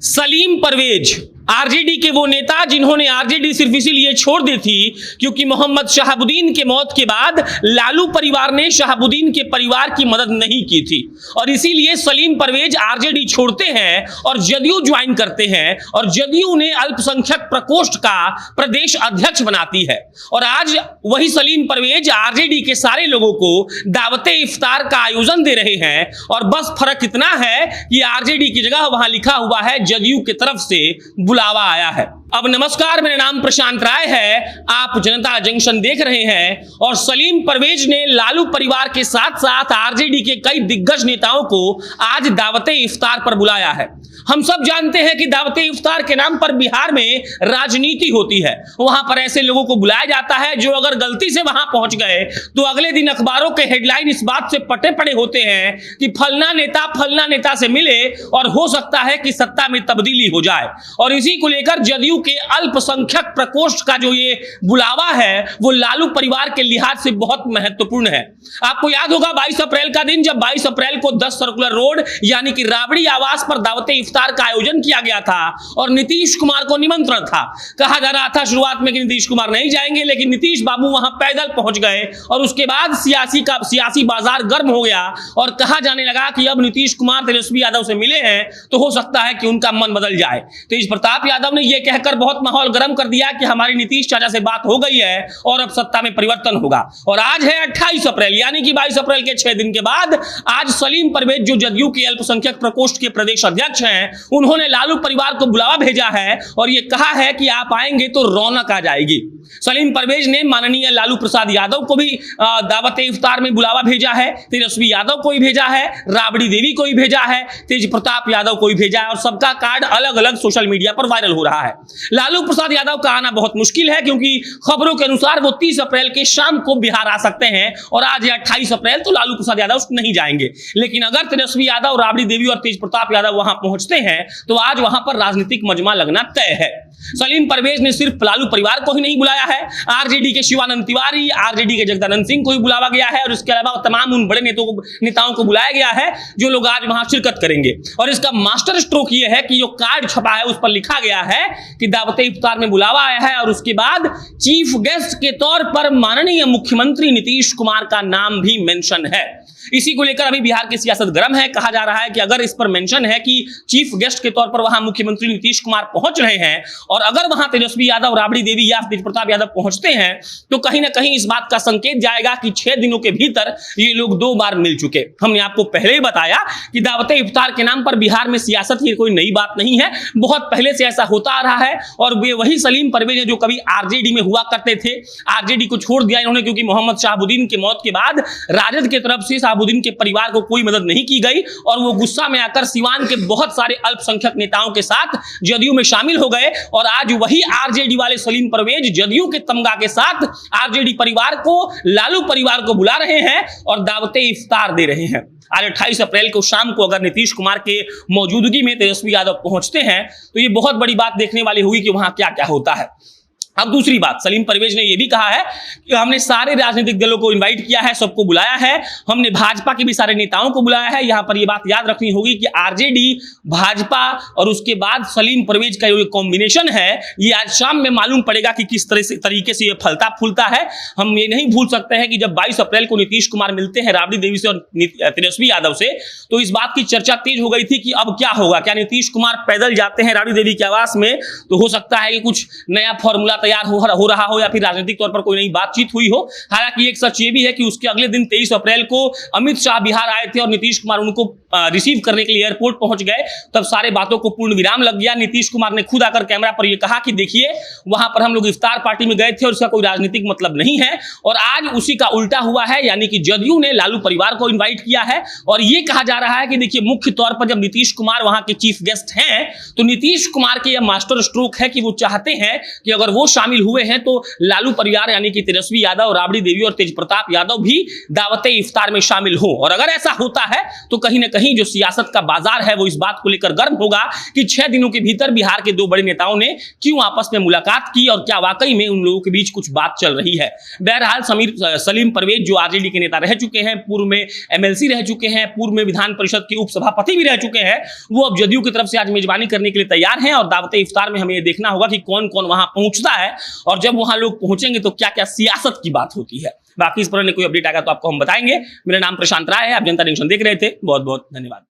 Salim Parvez RJD के वो नेता जिन्होंने आरजेडी सिर्फ इसीलिए छोड़ दी थी क्योंकि मोहम्मद शहाबुद्दीन के मौत के बाद लालू परिवार ने शहाबुद्दीन के परिवार की मदद नहीं की थी और इसीलिए सलीम परवेज आरजेडी छोड़ते हैं और जदयू ज्वाइन करते हैं और जदयू ने अल्पसंख्यक प्रकोष्ठ का प्रदेश अध्यक्ष बनाती है। और आज वही सलीम परवेज आरजेडी के सारे लोगों को दावते इफ्तार का आयोजन दे रहे हैं और बस फर्क इतना है कि आरजेडी की जगह वहां लिखा हुआ है जदयू की तरफ से बुलावा आया है। अब नमस्कार, मेरा नाम प्रशांत राय है, आप जनता जंक्शन देख रहे हैं और सलीम परवेज ने लालू परिवार के साथ साथ आरजेडी के कई दिग्गज नेताओं को आज दावते इफ्तार पर बुलाया है। हम सब जानते हैं कि दावते इफ्तार के नाम पर बिहार में राजनीति होती है। वहां पर ऐसे लोगों को बुलाया जाता है जो अगर गलती से वहां पहुंच गए तो अगले दिन अखबारों के हेडलाइन इस बात से पटे पड़े होते हैं कि फलना नेता से मिले और हो सकता है कि सत्ता में तब्दीली हो जाए। और इसी को लेकर जदयू के अल्पसंख्यक प्रकोष्ठ का जो ये बुलावा है वो लालू परिवार के लिहाज से बहुत महत्वपूर्ण है। आपको याद होगा 22 अप्रैल का दिन, जब 22 अप्रैल को 10 सर्कुलर रोड यानी कि राबड़ी आवास पर दावते इफ्तार का आयोजन किया गया था और नीतीश कुमार को निमंत्रण था। कहा जा रहा था शुरुआत में कि नीतीश कुमार नहीं जाएंगे, लेकिन नीतीश बाबू वहां पैदल पहुंच गए और उसके बाद सियासी बाजार गर्म हो गया और कहा जाने लगा कि अब नीतीश कुमार तेजस्वी यादव से मिले हैं तो हो सकता है कि उनका मन बदल जाए। तेज प्रताप यादव ने यह कहकर बहुत माहौल गर्म कर दिया कि हमारी नीतीश चाचा से बात हो गई है और अब सत्ता में परिवर्तन होगा। और आज है 28 अप्रैल यानी कि 22 अप्रैल के 6 दिन के बाद आज सलीम परवेज जो जदयू के अल्पसंख्यक प्रकोष्ठ के प्रदेश अध्यक्ष हैं, उन्होंने लालू परिवार को बुलावा भेजा है और यह कहा है कि आप आएंगे तो रौनक आ जाएगी। सलीम परवेज ने माननीय लालू प्रसाद यादव को भी दावत इफ्तार में बुलावा भेजा है, तेजस्वी यादव को भी भेजा है, राबड़ी देवी को भी भेजा है, तेज प्रताप यादव को भी भेजा है और सबका कार्ड अलग अलग सोशल मीडिया पर वायरल हो रहा है। लालू प्रसाद यादव का आना बहुत मुश्किल है क्योंकि खबरों के अनुसार वो 30 अप्रैल के शाम को बिहार आ सकते हैं और आज है 28 अप्रैल तो लालू प्रसाद यादव नहीं जाएंगे। लेकिन अगर तेजस्वी यादव, राबड़ी देवी और तेज प्रताप यादव वहां पहुंचते हैं तो आज वहां पर राजनीतिक मजमा लगना तय है। सलीम परवेज ने सिर्फ लालू परिवार को ही नहीं बुलाया है, आरजेडी के शिवानंद तिवारी, आरजेडी के जगदानंद सिंह को भी बुलावा गया है और इसके अलावा तमाम उन बड़े नेताओं को बुलाया गया है जो लोग आज वहां शिरकत करेंगे। और इसका मास्टर स्ट्रोक यह है कि जो कार्ड छपा है उस पर लिखा गया है कि दावते इफ्तार में बुलावा आया है और उसके बाद चीफ गेस्ट के तौर पर माननीय मुख्यमंत्री नीतीश कुमार का नाम भी मेंशन है। इसी को लेकर अभी बिहार की सियासत गर्म है। कहा जा रहा है कि अगर इस पर मेंशन है कि चीफ गेस्ट के तौर पर वहां मुख्यमंत्री नीतीश कुमार पहुंच रहे हैं और अगर वहां तेजस्वी यादव, राबड़ी देवी या तेज प्रताप यादव पहुंचते हैं तो कहीं ना कहीं इस बात का संकेत जाएगा कि 6 दिनों के भीतर ये लोग 2 बार मिल चुके। हमने आपको पहले ही बताया कि दावते इफ्तार के नाम पर बिहार में सियासत की कोई नई बात नहीं है, बहुत पहले से ऐसा होता आ रहा है। और वे वही सलीम परवेज जो कभी आरजेडी में हुआ करते थे, आरजेडी को छोड़ दिया इन्होंने क्योंकि मोहम्मद शहाबुद्दीन की मौत के बाद राजद की तरफ से शहाबुद्दीन के परिवार को कोई मदद नहीं की गई और वो गुस्सा में आकर सिवान के बहुत सारे अल्पसंख्यक नेताओं के साथ जदयू में शामिल हो गए और आज वही आरजेडी वाले सलीम परवेज जदयू के तमगा के साथ आरजेडी परिवार को, लालू परिवार को बुला रहे हैं और दावते इफ्तार दे रहे हैं। आज 28 अप्रैल को शाम को अगर नीतीश कुमार के मौजूदगी में तेजस्वी यादव पहुंचते हैं तो ये बहुत बड़ी बात देखने वाली होगी कि वहां क्या क्या होता है। अब दूसरी बात, सलीम परवेज ने यह भी कहा है कि हमने सारे राजनीतिक दलों को इनवाइट किया है, सबको बुलाया है, हमने भाजपा के भी सारे नेताओं को बुलाया है। यहां पर यह बात याद रखनी होगी कि आरजेडी, भाजपा और उसके बाद सलीम परवेज का जो कॉम्बिनेशन है ये आज शाम में मालूम पड़ेगा कि किस तरीके से ये फलता फूलता है। हम ये नहीं भूल सकते हैं कि जब 22 अप्रैल को नीतीश कुमार मिलते हैं राबड़ी देवी से और तेजस्वी यादव से तो इस बात की चर्चा तेज हो गई थी कि अब क्या होगा, क्या नीतीश कुमार पैदल जाते हैं राबड़ी देवी के आवास में तो हो सकता है कि कुछ नया फॉर्मूला तैयार हो रहा हो या फिर राजनीतिक तौर पर कोई नई बातचीत हुई हो। हालांकि एक सच ये भी है कि उसके अगले दिन 23 अप्रैल को अमित शाह बिहार आए थे और नीतीश कुमार उनको रिसीव करने के लिए एयरपोर्ट पहुंच गए, तब सारे बातों को पूर्ण विराम लग गया। नीतीश कुमार ने खुद आकर कैमरा पर यह कहा कि देखिए वहां पर हम लोग इफ्तार पार्टी में गए थे और इसका कोई राजनीतिक मतलब नहीं है। और आज उसी का उल्टा हुआ है, यानी कि जदयू ने लालू परिवार को इन्वाइट किया है और यह कहा जा रहा है कि देखिए मुख्य तौर पर जब नीतीश कुमार वहां के चीफ गेस्ट हैं तो नीतीश कुमार के यह मास्टर स्ट्रोक है कि वो चाहते हैं कि अगर वो शामिल हुए हैं तो लालू परिवार यानी कि तेजस्वी यादव, राबड़ी देवी और तेज प्रताप यादव भी दावते इफ्तार में शामिल हो। और अगर ऐसा होता है तो कहीं ना कहीं नहीं जो सियासत का बाजार है वो इस बात को लेकर गर्व होगा कि 6 दिनों के भीतर बिहार के 2 बड़े नेताओं ने क्यों आपस में मुलाकात की और क्या वाकई में उन लोगों के बीच कुछ बात चल रही है। बहरहाल सलीम परवेज जो आरजेडी के नेता रह चुके हैं, पूर्व में एमएलसी रह चुके हैं, पूर्व में विधान परिषद के उपसभापति भी रह चुके हैं, वो अब जदयू की तरफ से आज मेजबानी करने के लिए तैयार हैं और दावत इफ्तार में हमें ये देखना होगा कि कौन कौन वहां पहुंचता है और जब वहां लोग पहुंचेंगे तो क्या क्या सियासत की बात होती है। बाकी इस पर कोई अपडेट आएगा तो आपको हम बताएंगे। मेरा नाम प्रशांत राय है, आप जनता जंक्शन देख रहे थे। बहुत बहुत धन्यवाद।